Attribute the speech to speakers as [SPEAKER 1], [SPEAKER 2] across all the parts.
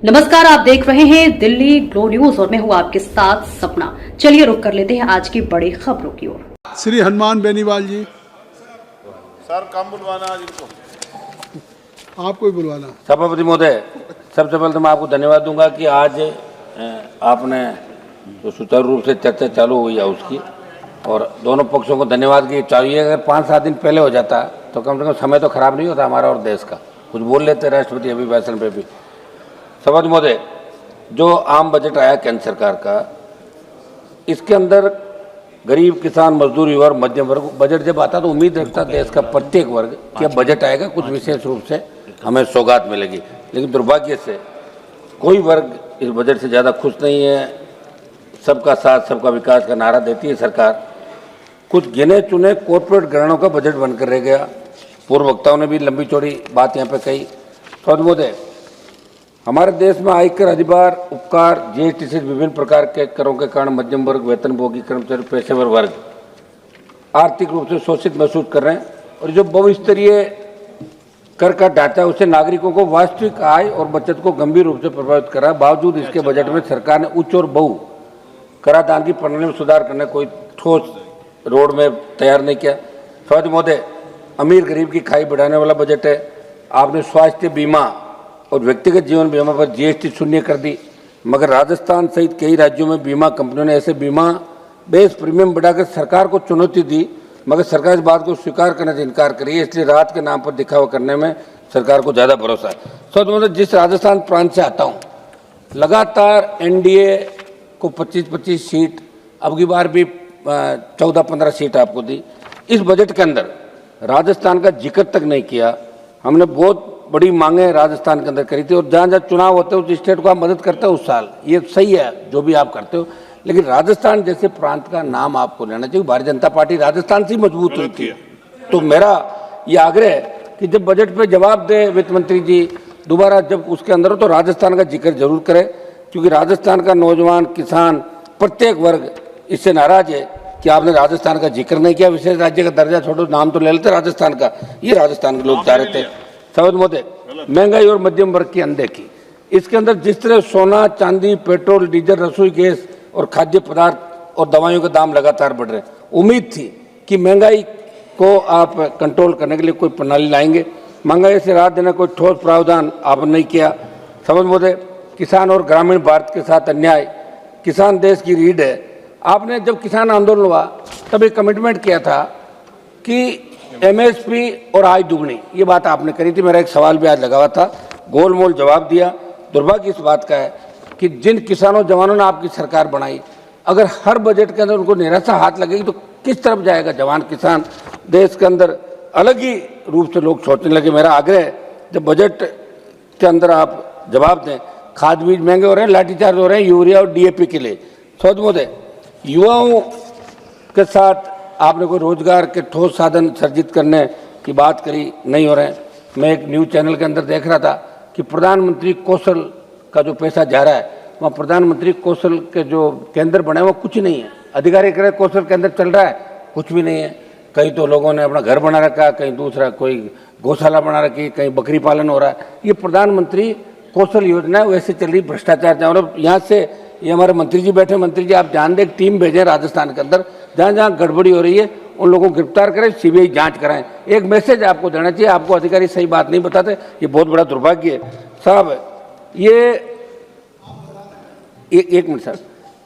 [SPEAKER 1] नमस्कार, आप देख रहे हैं दिल्ली ग्लो न्यूज और मैं हूं आपके साथ सपना। चलिए रुक कर लेते हैं आज की बड़ी खबरों की ओर।
[SPEAKER 2] श्री हनुमान बेनीवाल जी,
[SPEAKER 3] सर कम बुलवाना आज इनको,
[SPEAKER 2] आपको ही बुलवाना।
[SPEAKER 4] सभापति महोदय, सबसे पहले तो मैं आपको धन्यवाद दूंगा कि आज आपने जो सुचारू रूप से चर्चा चालू हुई है उसकी, और दोनों पक्षों को धन्यवाद की चाहिए। अगर 5-7 दिन पहले हो जाता तो कम से कम समय तो खराब नहीं होता हमारा और देश का, कुछ बोल लेते राष्ट्रपति अभिभाषण पे भी। सभापति महोदय, जो आम बजट आया केंद्र सरकार का, इसके अंदर गरीब, किसान, मजदूर, युवा और मध्यम वर्ग बजट जब आता तो उम्मीद रखता देश का प्रत्येक वर्ग कि अब बजट आएगा, कुछ विशेष रूप से हमें सौगात मिलेगी। लेकिन दुर्भाग्य से कोई वर्ग इस बजट से ज़्यादा खुश नहीं है। सबका साथ सबका विकास का नारा देती है सरकार, कुछ गिने चुने कॉर्पोरेट घरानों का बजट बनकर रह गया। पूर्व वक्ताओं ने भी लंबी चौड़ी बात यहाँ पे कही। सभापति महोदय, हमारे देश में आयकर, अधिभार, उपकार, जीएसटी से विभिन्न प्रकार के करों के कारण मध्यम वर्ग, वेतनभोगी, कर्मचारी, पेशेवर वर्ग आर्थिक रूप से शोषित महसूस कर रहे हैं। और जो बहुस्तरीय कर का ढांचा उससे नागरिकों को वास्तविक आय और बचत को गंभीर रूप से प्रभावित कर रहा है। बावजूद इसके बजट में सरकार ने उच्च और बहु कराधान की प्रणाली में सुधार करने कोई ठोस रोड में तैयार नहीं किया। सभापति महोदय, अमीर गरीब की खाई बढ़ाने वाला बजट है। आपने स्वास्थ्य बीमा और व्यक्तिगत जीवन बीमा पर जीएसटी शून्य कर दी, मगर राजस्थान सहित कई राज्यों में बीमा कंपनियों ने ऐसे बीमा बेस प्रीमियम बढ़ाकर सरकार को चुनौती दी, मगर सरकार इस बात को स्वीकार करने से इनकार करी है। इसलिए राहत के नाम पर दिखावा करने में सरकार को ज़्यादा भरोसा है। सो मतलब जिस राजस्थान प्रांत से आता हूँ, लगातार एनडीए को 25-25 सीट, अब की बार भी 14-15 सीट आपको दी। इस बजट के अंदर राजस्थान का जिक्र तक नहीं किया। हमने बहुत बड़ी मांगे राजस्थान के अंदर करी थी, और जहाँ जहाँ चुनाव होते हैं उस स्टेट को आप मदद करते हो उस साल, ये सही है जो भी आप करते हो, लेकिन राजस्थान जैसे प्रांत का नाम आपको लेना चाहिए। भारतीय जनता पार्टी राजस्थान से मजबूत हुई थी। तो मेरा ये आग्रह है कि जब बजट पे जवाब दे वित्त मंत्री जी दोबारा, जब उसके अंदर हो तो राजस्थान का जिक्र जरूर करें, क्योंकि राजस्थान का नौजवान, किसान, प्रत्येक वर्ग इससे नाराज है कि आपने राजस्थान का जिक्र नहीं किया। विशेष राज्य का दर्जा छोड़ो, नाम तो ले लेते राजस्थान का, ये राजस्थान के लोग चाह रहे थे। सभापति महोदय, महंगाई और मध्यम वर्ग की अनदेखी, इसके अंदर जिस तरह सोना, चांदी, पेट्रोल, डीजल, रसोई गैस और खाद्य पदार्थ और दवाइयों के दाम लगातार बढ़ रहे हैं। उम्मीद थी कि महंगाई को आप कंट्रोल करने के लिए कोई प्रणाली लाएंगे। महंगाई से राहत देने कोई ठोस प्रावधान आपने नहीं किया। सभापति महोदय, किसान और ग्रामीण भारत के साथ अन्याय, किसान देश की रीढ़ है। आपने जब किसान आंदोलन हुआ तब एक कमिटमेंट किया था कि एमएसपी और आय दुगनी, ये बात आपने करी थी। मेरा एक सवाल भी आज लगा हुआ था, गोलमोल जवाब दिया। दुर्भाग्य इस बात का है कि जिन किसानों जवानों ने आपकी सरकार बनाई, अगर हर बजट के अंदर उनको निराशा हाथ लगेगी तो किस तरफ जाएगा जवान किसान? देश के अंदर अलग ही रूप से लोग सोचने लगे। मेरा आग्रह है, जब बजट के अंदर आप जवाब दें। खाद बीज महंगे हो रहे हैं, लाठीचार्ज हो रहे हैं यूरिया और डीएपी के लिए। सभापति महोदय, युवाओं के साथ आपने कोई रोजगार के ठोस साधन सर्जित करने की बात करी, नहीं हो रहे हैं। मैं एक न्यूज़ चैनल के अंदर देख रहा था कि प्रधानमंत्री कौशल का जो पैसा जा रहा है, वहाँ प्रधानमंत्री कौशल के जो केंद्र बने वो कुछ नहीं है। अधिकारी कह रहे कौशल केंद्र चल रहा है, कुछ भी नहीं है। कहीं तो लोगों ने अपना घर बना रखा, कहीं दूसरा कोई गौशाला बना रखी, कहीं बकरी पालन हो रहा है। ये प्रधानमंत्री कौशल योजना है, वैसे चल रही भ्रष्टाचार। और यहाँ से ये हमारे मंत्री जी बैठे, मंत्री जी आप जान दें, एक टीम भेजें राजस्थान के अंदर, जहाँ जहाँ गड़बड़ी हो रही है उन लोगों को गिरफ्तार करें, सीबीआई जांच कराएं। एक मैसेज आपको देना चाहिए, आपको अधिकारी सही बात नहीं बताते, ये बहुत बड़ा दुर्भाग्य है साहब। ये एक मिनट सर,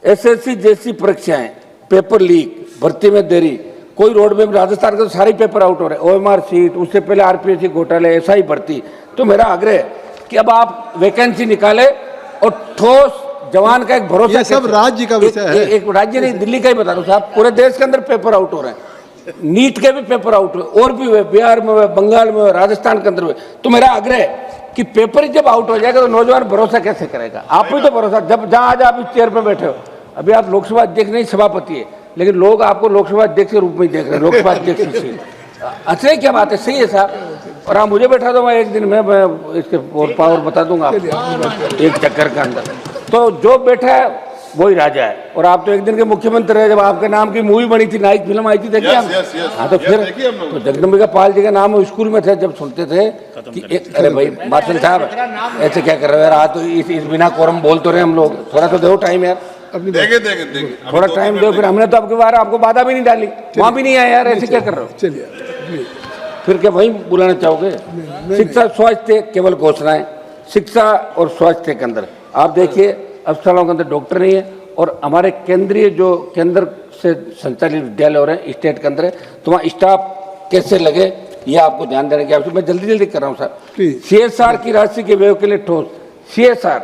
[SPEAKER 4] एसएससी जैसी परीक्षाएं, पेपर लीक, भर्ती में देरी, कोई रोड में राजस्थान के तो सारे पेपर आउट हो रहे हैं। ओएमआर सीट, उससे पहले आरपीएससी घोटाले, ऐसा ही भर्ती। तो मेरा आग्रह है कि अब आप वैकेंसी निकाले और ठोस जवान का एक भरोसा।
[SPEAKER 2] ये सब राज्य का विषय है।
[SPEAKER 4] एक राज्य नहीं, दिल्ली का ही बता दो साहब, पूरे देश के अंदर पेपर आउट हो रहे हैं। नीट के भी पेपर आउट हुए, और भी हुए, बिहार में हुए, बंगाल में हुए, राजस्थान के अंदर हुए। तो मेरा आग्रह है कि पेपर ही जब आउट हो जाएगा तो नौजवान भरोसा कैसे करेगा? आप ही तो भरोसा, जब जहां आज आप इस चेयर पर बैठे हो, अभी आप लोकसभा अध्यक्ष नहीं सभापति है, लेकिन लोग आपको लोकसभा अध्यक्ष के रूप में देख रहे हैं, लोकसभा अध्यक्ष से। अच्छा क्या बात है, सही है साहब। और आप मुझे बैठा दो, मैं एक दिन में इसके पावर बता दूंगा आपको एक चक्कर के अंदर। तो जो बैठा है वही राजा है। और आप तो एक दिन के मुख्यमंत्री रहे जब आपके नाम की मूवी बनी थी, नाइक फिल्म आई थी, देखिए
[SPEAKER 3] Yes,
[SPEAKER 4] हम।
[SPEAKER 3] yes, yes.
[SPEAKER 4] हाँ तो
[SPEAKER 3] Yes,
[SPEAKER 4] फिर
[SPEAKER 3] देखिए हम लोग।
[SPEAKER 4] तो जगदम्बिका पाल जी का नाम वो स्कूल में थे जब सुनते थे कि अरे भाई मार्शल साहब ऐसे क्या कर रहे हो यार, आज तो इस बिना कोरम बोल तो रहे हम लोग, थोड़ा तो दो टाइम यार,
[SPEAKER 3] देंगे
[SPEAKER 4] थोड़ा टाइम दो। फिर हमने तो आपके बार आपको बाधा भी नहीं डाली, वहाँ भी नहीं आया यार, ऐसे क्या कर रहे हो?
[SPEAKER 2] चलिए जी।
[SPEAKER 4] फिर क्या वही बुलाना चाहोगे? शिक्षा स्वास्थ्य केवल घोषणाएं, शिक्षा और स्वास्थ्य के अंदर आप देखिए अस्पतालों के अंदर डॉक्टर नहीं है, और हमारे केंद्रीय जो केंद्र से संचालित विद्यालय हो रहे हैं स्टेट के अंदर है, तो वहाँ स्टाफ कैसे लगे ये आपको ध्यान देने की आवश्यकता। मैं जल्दी जल्दी कर रहा हूँ सर। CSR की राशि के व्यय के लिए ठोस CSR,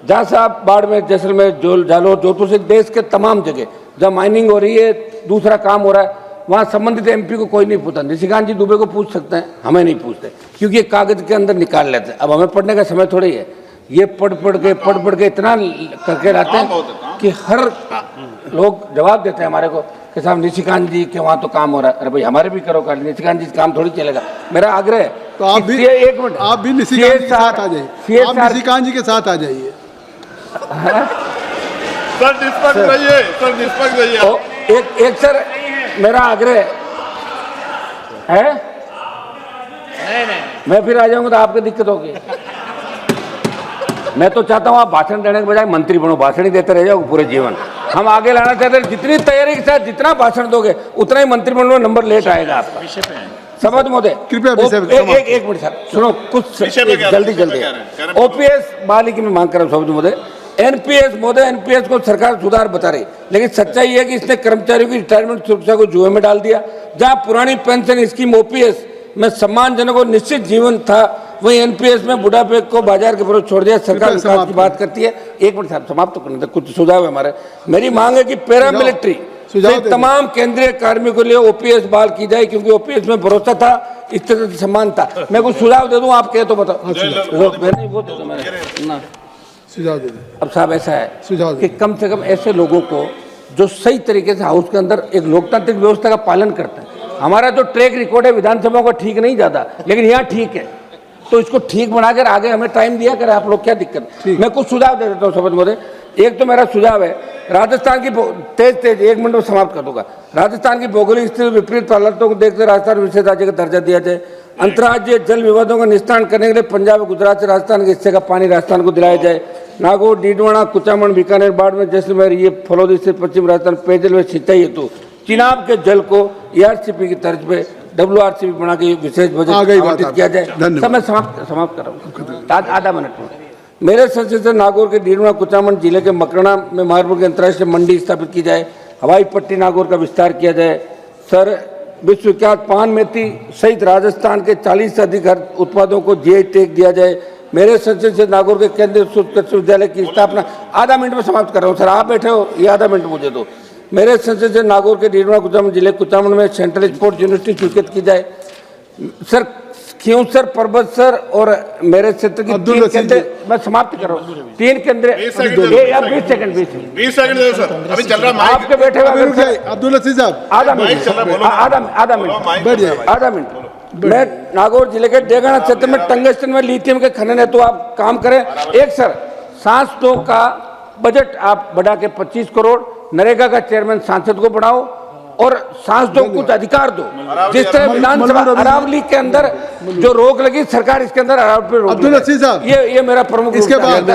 [SPEAKER 4] जहाँ से आप बाड़मेर, जैसलमेर, जालौर, जोधपुर से देश के तमाम जगह जहाँ माइनिंग हो रही है, दूसरा काम हो रहा है, वहाँ संबंधित MP को कोई नहीं पूछता। निशिकांत जी दुबे को पूछ सकते हैं, हमें नहीं पूछते, क्योंकि ये कागज के अंदर निकाल लेते हैं। अब हमें पढ़ने का समय थोड़ी है, ये पढ़ पढ़ के इतना करके लाते हैं कि हर लोग जवाब देते हैं हमारे को कि साहब निशिकांत जी के वहाँ तो काम हो रहा है। अरे भाई हमारे भी करो कर, निशिकांत जी काम थोड़ी चलेगा। मेरा आग्रह है
[SPEAKER 2] तो आप भी
[SPEAKER 4] एक मिनट,
[SPEAKER 2] आप भी निशिकांत जी के साथ आ जाइए, आप निशिकांत जी के साथ आ जाइए।
[SPEAKER 3] सर निष्पक्ष रहिए, सर निष्पक्ष रहिए।
[SPEAKER 4] एक सर मेरा आग्रह है, मैं फिर आ जाऊंगा तो आपको दिक्कत होगी। मैं तो चाहता हूं आप भाषण देने के बजाय मंत्री बनो, भाषण ही देते रह जाओ पूरे जीवन। हम आगे लाना चाहते हैं, जितनी तैयारी के साथ जितना भाषण दोगे उतना ही मंत्री बनने में नंबर लेट आएगा आपका। समझ महोदय
[SPEAKER 2] कृपया
[SPEAKER 4] एक मिनट सर सुनो, कुछ जल्दी OPS बहाली की मैं मांग कर रहा हूँ सभापति महोदय। NPS महोदय, NPS को सरकार सुधार बता रही, लेकिन सच्चाई है कि इसने कर्मचारियों की रिटायरमेंट सुरक्षा को जुए में डाल दिया। जहां पुरानी पेंशन स्कीम OPS में सम्मानजनक और निश्चित जीवन था, वही NPS में बुढ़ापे को बाजार के विरुद्ध छोड़ दिया। सरकार विकास की बात करती है। एक मिनट साहब समाप्त करने दे, कुछ सुझाव है हमारे। मेरी मांग है कि पैरामिलिट्री तमाम केंद्रीय कार्मिकों के लिए OPS बहाल की जाए, क्योंकि OPS में भरोसा था, इस तरह से सम्मान था। मैं कुछ सुझाव दे दूं, आप कहे तो बताओ।
[SPEAKER 2] सुझाव दे।
[SPEAKER 4] अब साहब ऐसा है
[SPEAKER 2] सुझाव
[SPEAKER 4] कि कम से कम ऐसे लोगों को जो सही तरीके से हाउस के अंदर एक लोकतांत्रिक व्यवस्था का पालन करते हैं। हमारा जो ट्रैक रिकॉर्ड है विधानसभा का ठीक नहीं जाता, लेकिन यहाँ ठीक है, तो इसको ठीक बनाकर आगे हमें टाइम दिया करें आप लोग, क्या दिक्कत। मैं कुछ सुझाव दे देता हूँ शपथ महोदय। एक तो मेरा सुझाव है, राजस्थान की तेज एक मिनट में समाप्त कर दूंगा। राजस्थान की भौगोलिक स्थिति विपरीत हालातों को देखते राजस्थान विशेष राज्य का दर्जा दिया जाए। अंतर्राज्यीय जल विवादों का निस्तारण करने के लिए पंजाब और गुजरात से राजस्थान के हिस्से का पानी राजस्थान को दिलाया जाए। नागौर, डीडवाना, कुचामन, बीकानेर, बाड़मेर, जैसलमेर, ये फलौदी से पश्चिम राजस्थान पेयजल व सिंचाई हेतु चिनाब के जल को ERCP की तर्ज पे WRCP बना के विशेष बजट आवंटित किया जाए। समय समाप्त कर रहा हूँ, आधा मिनट में। मेरे संसद से नागौर के डीडवाना, कुचामन जिले के मकराना में मारपुर की अंतर्राष्ट्रीय मंडी स्थापित की जाए। हवाई पट्टी नागौर का विस्तार किया जाए। सर विश्वविख्यात पान मेथी सहित राजस्थान के 40 से अधिक उत्पादों को GI टैग दिया जाए। मेरे संसद से नागौर के केंद्रीय कृषि विद्यालय की स्थापना, आधा मिनट में समाप्त कर रहा हूँ सर, आप बैठे हो, ये आधा मिनट मुझे दो। मेरे संसद से नागौर के डीडवाना, कुचामन जिले कुचामन में सेंट्रल स्पोर्ट्स यूनिवर्सिटी स्वीकृत की जाए। सर खियूसर, पर्वत सर और मेरे क्षेत्र की 3 केंद्र, मैं समाप्त कर रहा हूँ, 3 केंद्र।
[SPEAKER 3] 20 सेकंड दे सर, अभी चल रहा माइक।
[SPEAKER 4] आपके बैठे हुए
[SPEAKER 2] अब्दुल अजीज साहब
[SPEAKER 4] आधा मिनट। मैं नागौर जिले के डेगाना क्षेत्र में टंगस्टन में लिथियम के खनन है, तो आप काम करें। एक सर सांस 2 का बजट आप बढ़ा के 25 करोड़, नरेगा का चेयरमैन सांसद को बढ़ाओ और सांस 2 कुछ अधिकार दो। जिस तरह विधानसभा अरावली के अंदर जो रोक लगी सरकार, इसके अंदर अरावली पे रोक।
[SPEAKER 2] अब्दुल अजीज साहब,
[SPEAKER 4] ये मेरा प्रमुख
[SPEAKER 2] इसके बाद